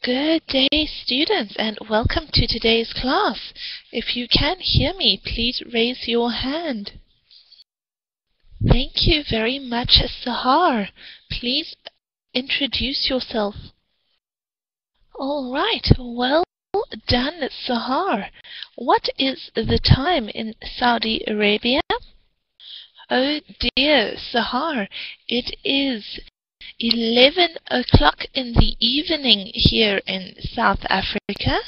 Good day, students, and welcome to today's class. If you can hear me, please raise your hand. Thank you very much, Sahar. Please introduce yourself. All right, well done, Sahar. What is the time in Saudi Arabia? Oh dear, Sahar, it is 11 o'clock in the evening here in South Africa.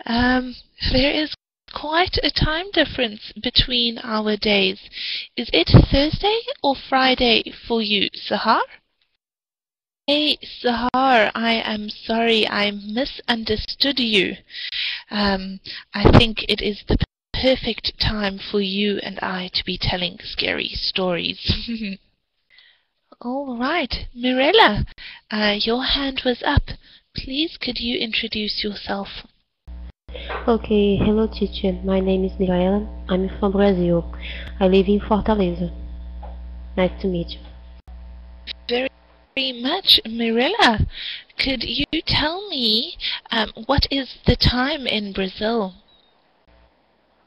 There is quite a time difference between our days. Is it Thursday or Friday for you, Sahar? Hey, Sahar, I am sorry I misunderstood you. I think it is the perfect time for you and I to be telling scary stories. All right, Mirella, your hand was up. Please, could you introduce yourself? Okay, hello teacher. My name is Mirella. I'm from Brazil. I live in Fortaleza. Nice to meet you. Very much, Mirella. Could you tell me what is the time in Brazil?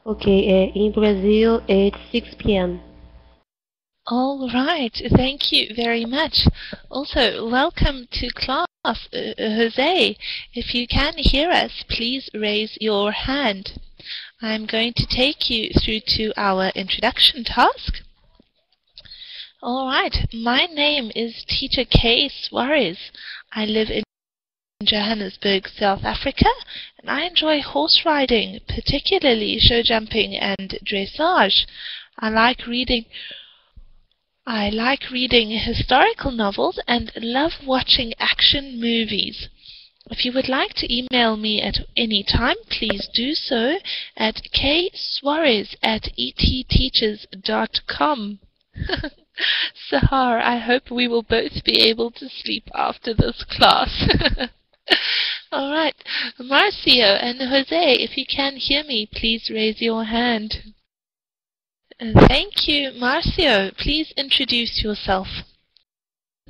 Okay, in Brazil it's 6 p.m. All right, thank you very much. Also, welcome to class, Jose. If you can hear us, please raise your hand. I'm going to take you through to our introduction task. All right, my name is Teacher Kay Suarez. I live in Johannesburg, South Africa, and I enjoy horse riding, particularly show jumping and dressage. I like reading historical novels and love watching action movies. If you would like to email me at any time, please do so at ksuarez@etteachers.com. Sahar, I hope we will both be able to sleep after this class. All right, Marcio and Jose, if you can hear me, please raise your hand. Thank you, Marcio. Please introduce yourself.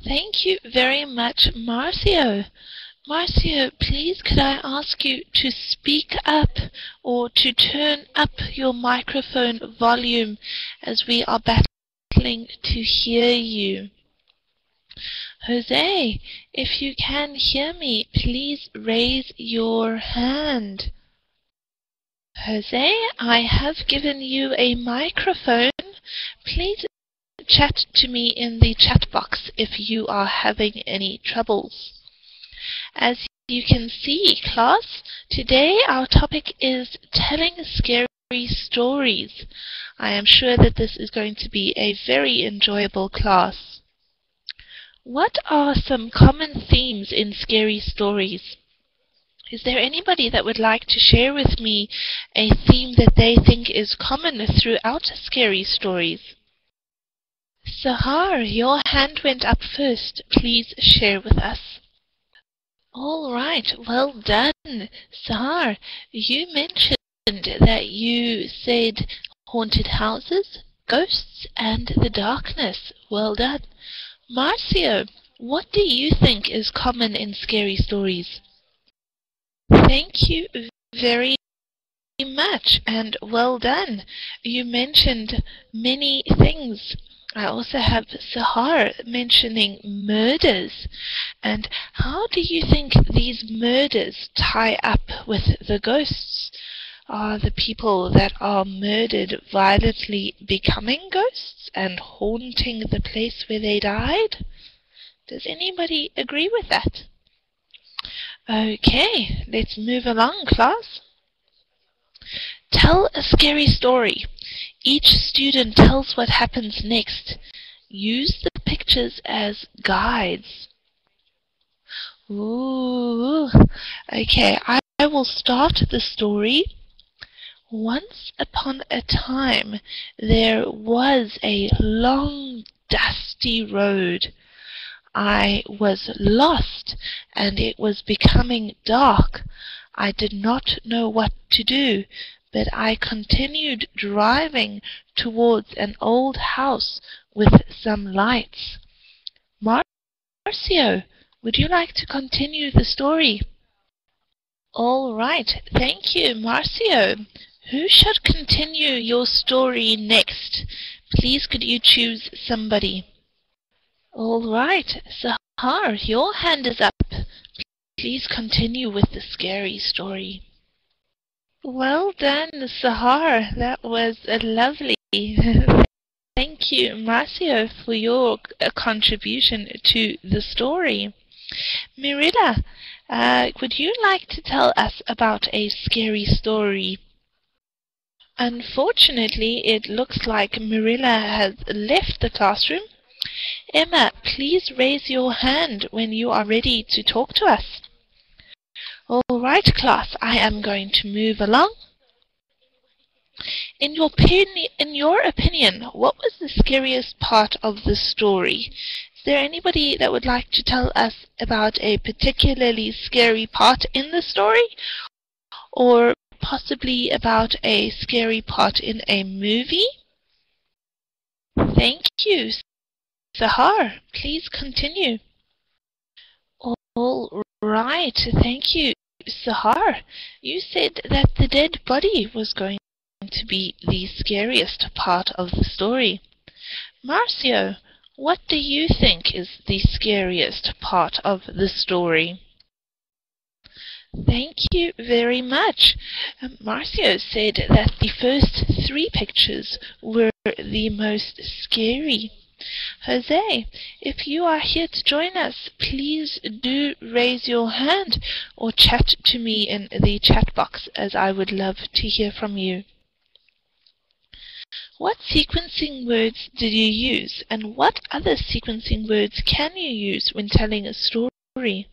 Thank you very much, Marcio. Marcio, please could I ask you to speak up or to turn up your microphone volume as we are battling to hear you. Jose, if you can hear me, please raise your hand. Jose, I have given you a microphone. Please chat to me in the chat box if you are having any troubles. As you can see, class, today our topic is telling scary stories. I am sure that this is going to be a very enjoyable class. What are some common themes in scary stories? Is there anybody that would like to share with me a theme that they think is common throughout scary stories? Sahar, your hand went up first. Please share with us. All right, well done. Sahar, you mentioned that you said haunted houses, ghosts, and the darkness. Well done. Marcio, what do you think is common in scary stories? Thank you very much and well done. You mentioned many things. I also have Sahar mentioning murders. And how do you think these murders tie up with the ghosts? Are the people that are murdered violently becoming ghosts and haunting the place where they died? Does anybody agree with that? Okay, let's move along, class. Tell a scary story. Each student tells what happens next. Use the pictures as guides. Ooh, okay, I will start the story. Once upon a time, there was a long, dusty road. I was lost, and it was becoming dark. I did not know what to do, but I continued driving towards an old house with some lights. Marcio, would you like to continue the story? All right, thank you, Marcio. Who should continue your story next? Please could you choose somebody? All right, Sahar, your hand is up. Please continue with the scary story. Well done, Sahar. That was lovely. Thank you, Marcio, for your contribution to the story. Mirilla, would you like to tell us about a scary story? Unfortunately, it looks like Mirilla has left the classroom. Emma, please raise your hand when you are ready to talk to us. All right, class, I am going to move along. In your opinion, what was the scariest part of the story? Is there anybody that would like to tell us about a particularly scary part in the story? Or possibly about a scary part in a movie? Thank you. Sahar, please continue. All right, thank you, Sahar. You said that the dead body was going to be the scariest part of the story. Marcio, what do you think is the scariest part of the story? Thank you very much. Marcio said that the first 3 pictures were the most scary. Jose, if you are here to join us, please do raise your hand or chat to me in the chat box, as I would love to hear from you. What sequencing words did you use, and what other sequencing words can you use when telling a story?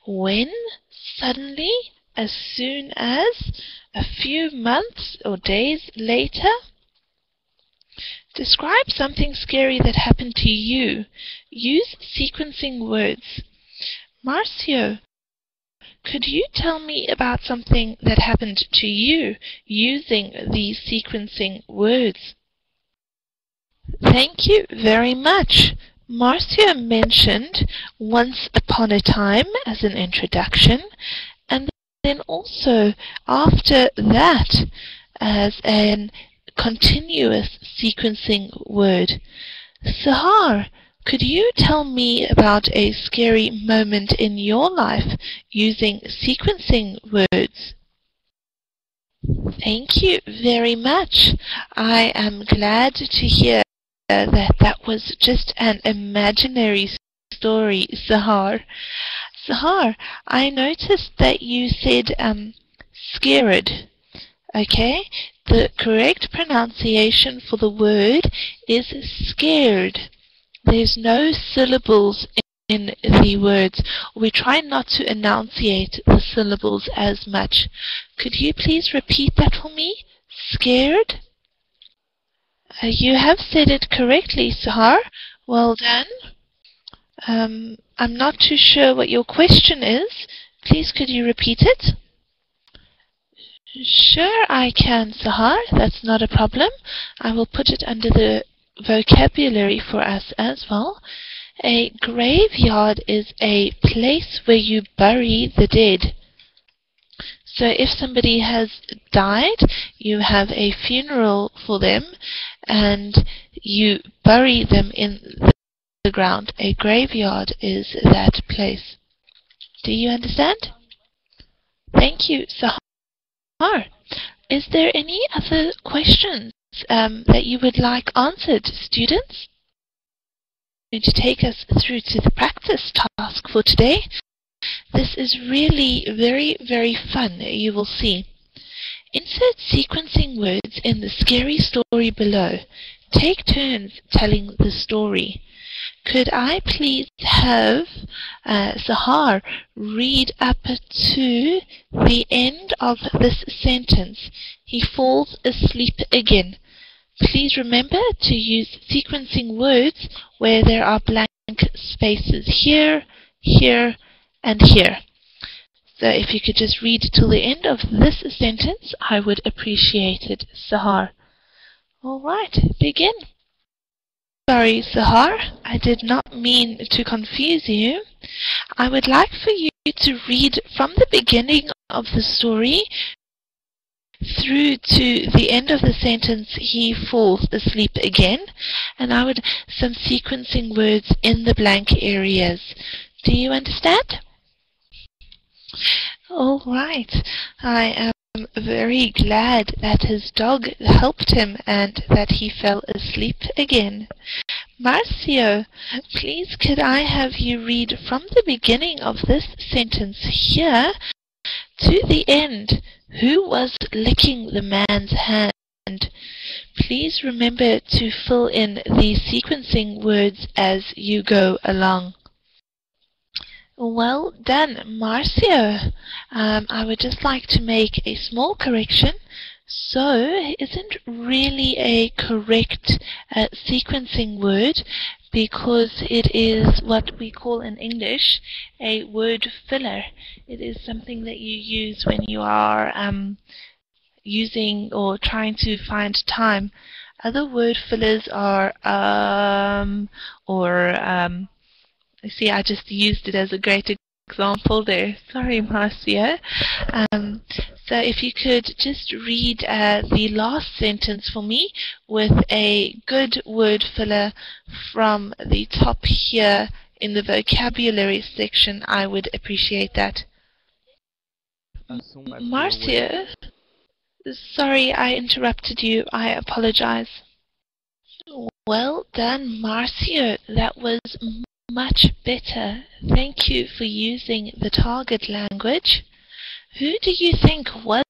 When, suddenly, as soon as, a few months or days later. Describe something scary that happened to you. Use sequencing words. Marcio, could you tell me about something that happened to you using these sequencing words? Thank you very much. Marcio mentioned once upon a time as an introduction, and then also after that as an continuous sequencing word. Sahar, could you tell me about a scary moment in your life using sequencing words? Thank you very much. I am glad to hear that was just an imaginary story, Sahar. Sahar, I noticed that you said scared. Okay, the correct pronunciation for the word is scared. There's no syllables in the words. We try not to enunciate the syllables as much. Could you please repeat that for me? Scared? You have said it correctly, Sahar. Well done. I'm not too sure what your question is. Please could you repeat it? Sure I can, Sahar. That's not a problem. I will put it under the vocabulary for us as well. A graveyard is a place where you bury the dead. So if somebody has died, you have a funeral for them and you bury them in the ground. A graveyard is that place. Do you understand? Thank you, Sahar. Is there any other questions that you would like answered, students? I'm going to take us through to the practice task for today. This is really very, very fun, you will see. Insert sequencing words in the scary story below. Take turns telling the story. Could I please have Sahar read up to the end of this sentence? He falls asleep again. Please remember to use sequencing words where there are blank spaces here, here, and here. So if you could just read till the end of this sentence, I would appreciate it, Sahar. All right, begin. sorry, Sahar. I did not mean to confuse you. I would like for you to read from the beginning of the story through to the end of the sentence, he falls asleep again, and I would some sequencing words in the blank areas. Do you understand? All right. I am very glad that his dog helped him and that he fell asleep again. Marcio, please could I have you read from the beginning of this sentence here to the end? Who was licking the man's hand? Please remember to fill in the sequencing words as you go along. Well done, Marcio. I would just like to make a small correction. So isn't really a correct sequencing word, because it is what we call in English a word filler. It is something that you use when you are using or trying to find time. Other word fillers are see, I just used it as a great example there. Sorry, Marcio. So if you could just read the last sentence for me with a good word filler from the top here in the vocabulary section, I would appreciate that. Marcio, sorry I interrupted you. I apologize. Well done, Marcio. That was much better. Thank you for using the target language. Who do you think was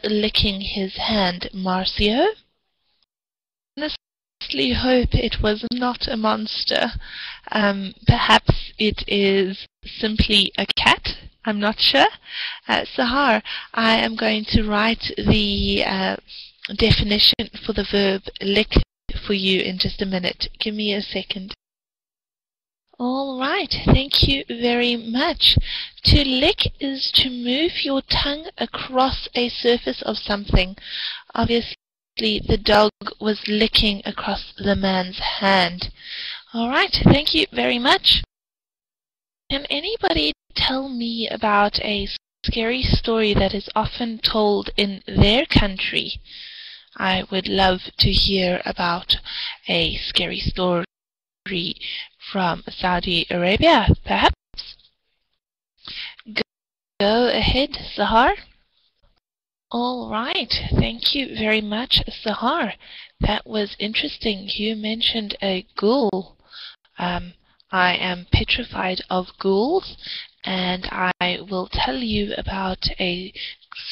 licking his hand, Marcio? I honestly hope it was not a monster. Perhaps it is simply a cat. I'm not sure. Sahar, I am going to write the definition for the verb lick for you in just a minute. Give me a second. All right, thank you very much. To lick is to move your tongue across a surface of something. Obviously, the dog was licking across the man's hand. All right, thank you very much. Can anybody tell me about a scary story that is often told in their country? I would love to hear about a scary story from Saudi Arabia, perhaps? Go ahead, Sahar. All right, thank you very much, Sahar. That was interesting. You mentioned a ghoul. I am petrified of ghouls, and I will tell you about a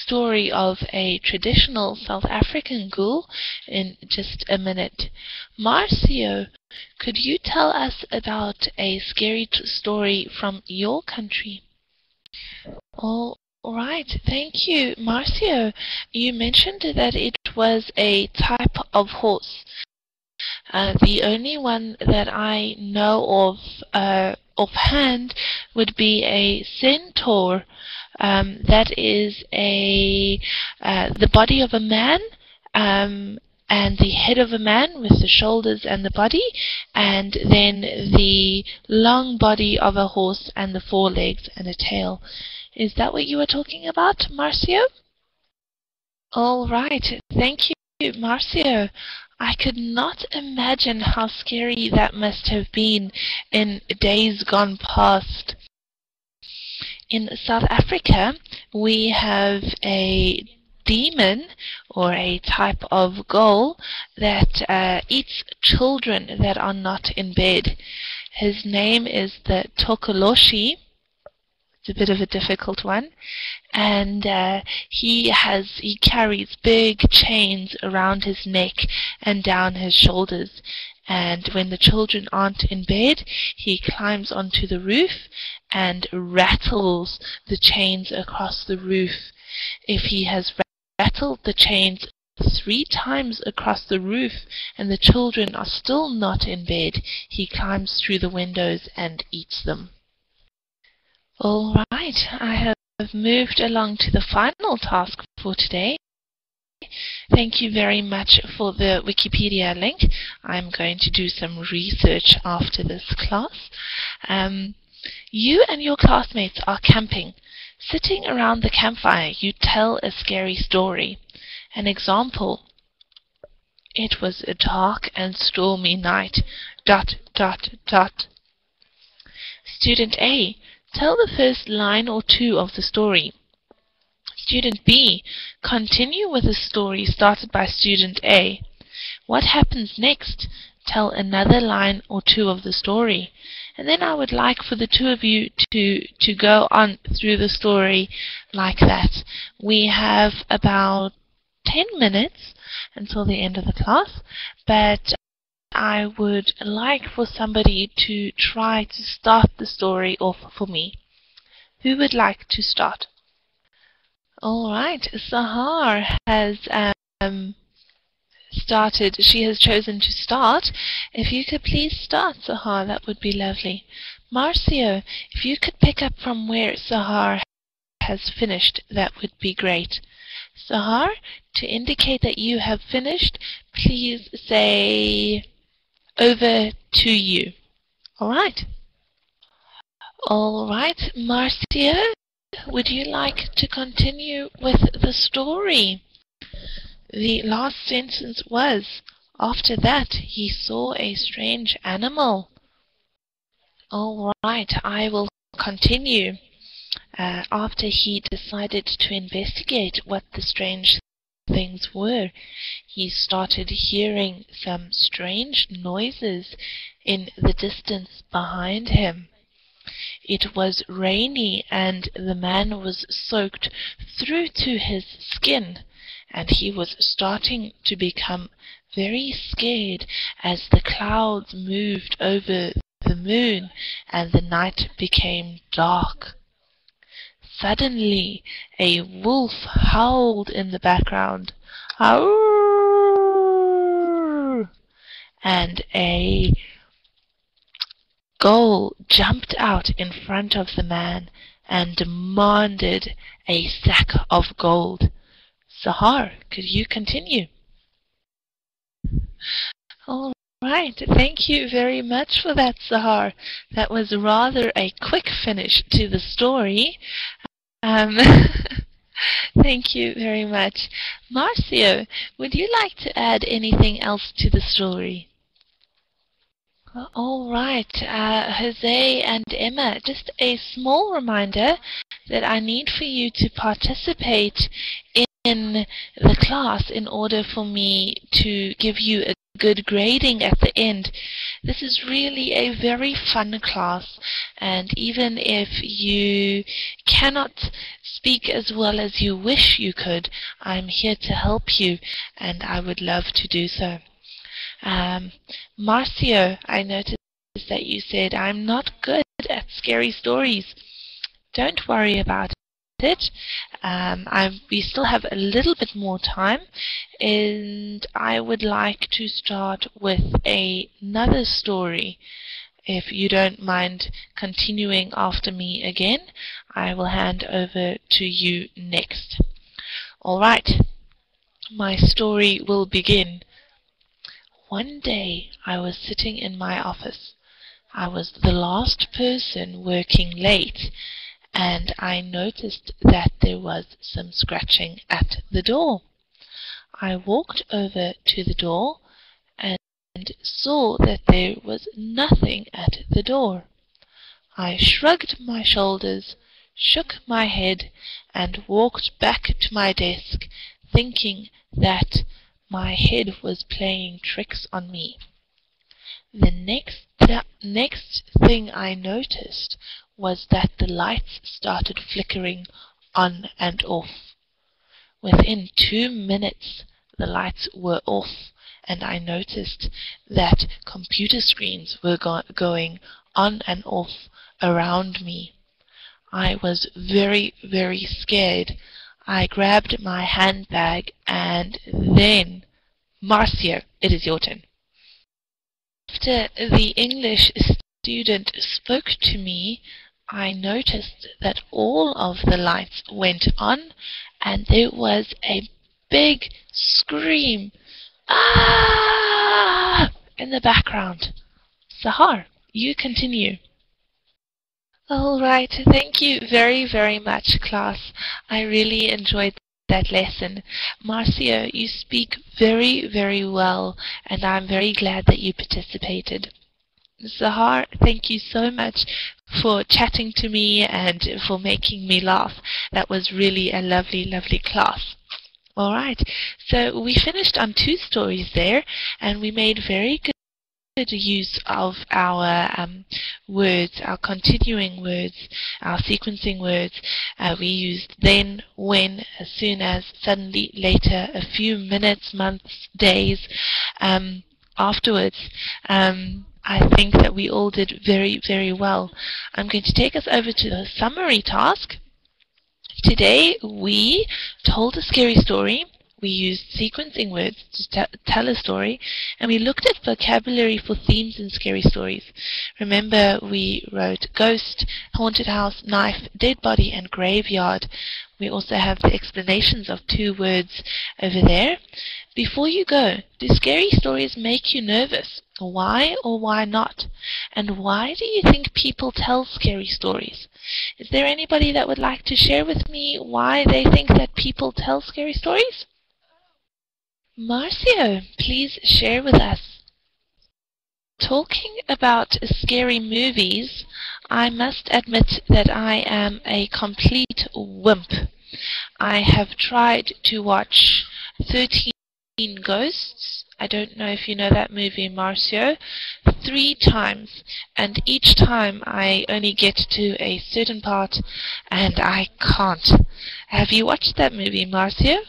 story of a traditional South African ghoul in just a minute. Marcio, could you tell us about a scary story from your country? All right, thank you, Marcio. You mentioned that it was a type of horse. The only one that I know of offhand would be a centaur. That is the body of a man, and the head of a man with the shoulders and the body, and then the long body of a horse and the forelegs and a tail. Is that what you were talking about, Marcio? All right, thank you, Marcio. I could not imagine how scary that must have been in days gone past. In South Africa, we have a demon, or a type of ghoul, that eats children that are not in bed. His name is the Tokoloshi. It's a bit of a difficult one, and he carries big chains around his neck and down his shoulders, and when the children aren't in bed, he climbs onto the roof and rattles the chains across the roof. If he has rattled the chains 3 times across the roof and the children are still not in bed, he climbs through the windows and eats them. All right, I have moved along to the final task for today. Thank you very much for the Wikipedia link. I'm going to do some research after this class. You and your classmates are camping. Sitting around the campfire, you tell a scary story. An example: it was a dark and stormy night. ... Student A, tell the first line or two of the story. Student B, continue with the story started by Student A. What happens next? Tell another line or two of the story. And then I would like for the two of you to go on through the story like that. We have about 10 minutes until the end of the class, but I would like for somebody to try to start the story off for me. Who would like to start? All right, Sahar has started. She has chosen to start. If you could please start, Sahar, that would be lovely. Marcio, if you could pick up from where Sahar has finished, that would be great. Sahar, to indicate that you have finished, please say over to you. All right. All right, Marcio, would you like to continue with the story? The last sentence was, after that he saw a strange animal. All right, I will continue. After he decided to investigate what the strange things were, he started hearing some strange noises in the distance behind him. It was rainy and the man was soaked through to his skin, and he was starting to become very scared as the clouds moved over the moon and the night became dark. Suddenly a wolf howled in the background. "Ow!" And a gull jumped out in front of the man and demanded a sack of gold. Sahar, could you continue? All right, thank you very much for that, Sahar. That was rather a quick finish to the story. Thank you very much. Marcio, would you like to add anything else to the story? All right, Jose and Emma, just a small reminder that I need for you to participate in the class in order for me to give you a good grading at the end. This is really a very fun class, and even if you cannot speak as well as you wish you could, I'm here to help you, and I would love to do so. Marcio, I noticed that you said I'm not good at scary stories. Don't worry about it. We still have a little bit more time, and I would like to start with another story. If you don't mind continuing after me again, I will hand over to you next. All right, my story will begin. One day I was sitting in my office. I was the last person working late, and I noticed that there was some scratching at the door. I walked over to the door and saw that there was nothing at the door. I shrugged my shoulders, shook my head, and walked back to my desk, thinking that my head was playing tricks on me. The next thing I noticed was that the lights started flickering on and off. Within 2 minutes, the lights were off, and I noticed that computer screens were going on and off around me. I was very, very scared. I grabbed my handbag, and then, Marcio, it is your turn. After the English student spoke to me, I noticed that all of the lights went on, and there was a big scream, "Ah!" in the background. Sahar, you continue. All right, thank you very, very much, class. I really enjoyed that lesson. Marcio, you speak very, very well, and I'm very glad that you participated. Sahar, thank you so much for chatting to me and for making me laugh. That was really a lovely, lovely class. All right, so we finished on 2 stories there, and we made very good use of our words, our continuing words, our sequencing words. We used then, when, as soon as, suddenly, later, a few minutes, months, days afterwards. I think that we all did very, very well. I'm going to take us over to the summary task. Today we told a scary story. We used sequencing words to tell a story, and we looked at vocabulary for themes in scary stories. Remember, we wrote ghost, haunted house, knife, dead body, and graveyard. We also have the explanations of 2 words over there. Before you go, do scary stories make you nervous? Why or why not? And why do you think people tell scary stories? Is there anybody that would like to share with me why they think that people tell scary stories? Marcio, please share with us. Talking about scary movies, I must admit that I am a complete wimp. I have tried to watch 13 Ghosts. I don't know if you know that movie, Marcio. 3 times, and each time I only get to a certain part and I can't. Have you watched that movie, Marcio?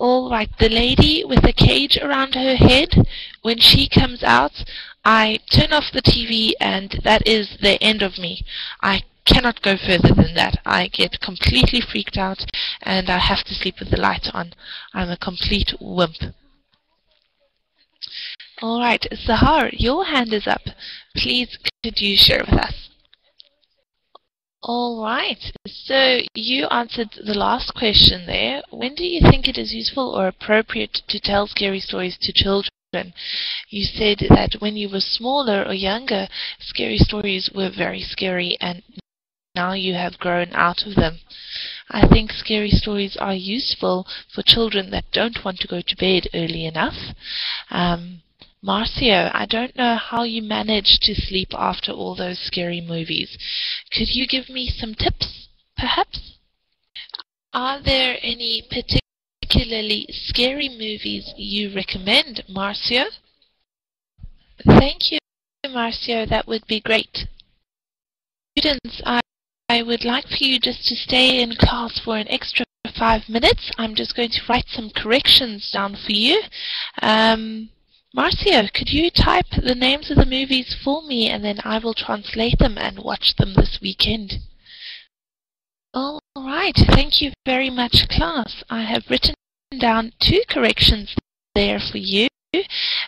All right, the lady with the cage around her head, when she comes out, I turn off the TV and that is the end of me. I cannot go further than that. I get completely freaked out and I have to sleep with the light on. I'm a complete wimp. All right, Sahar, your hand is up. Please, could you share with us? All right, so you answered the last question there. When do you think it is useful or appropriate to tell scary stories to children? You said that when you were smaller or younger, scary stories were very scary, and now you have grown out of them. I think scary stories are useful for children that don't want to go to bed early enough. Marcio, I don't know how you manage to sleep after all those scary movies. Could you give me some tips, perhaps? Are there any particularly scary movies you recommend, Marcio? Thank you, Marcio. That would be great. Students, I would like for you just to stay in class for an extra 5 minutes. I'm just going to write some corrections down for you. Marcio, could you type the names of the movies for me, and then I will translate them and watch them this weekend? All right, thank you very much, class. I have written down 2 corrections there for you.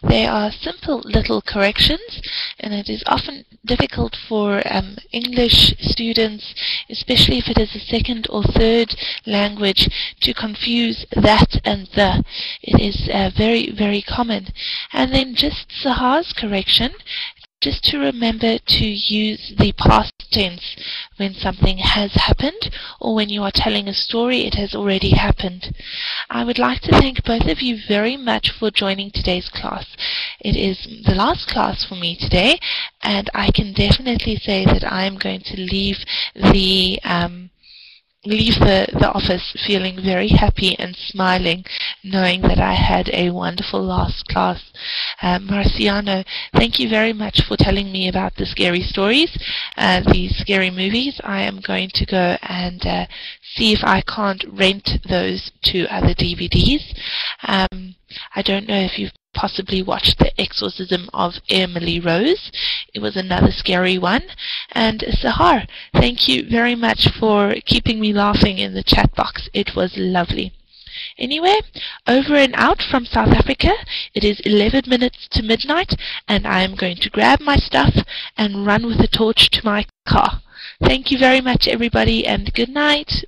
They are simple little corrections, and it is often difficult for English students, especially if it is a second or third language, to confuse that and the. It is very, very common. And then just Sahar's correction, just to remember to use the past tense when something has happened, or when you are telling a story it has already happened. I would like to thank both of you very much for joining today's class. It is the last class for me today, and I can definitely say that I am going to leave the office feeling very happy and smiling, knowing that I had a wonderful last class. Marciano, thank you very much for telling me about the scary stories, the scary movies. I am going to go and see if I can't rent those 2 other DVDs. I don't know if you've possibly watched The Exorcism of Emily Rose. It was another scary one. And Sahar, thank you very much for keeping me laughing in the chat box. It was lovely. Anyway, over and out from South Africa. It is 11 minutes to midnight, and I am going to grab my stuff and run with a torch to my car. Thank you very much, everybody, and good night.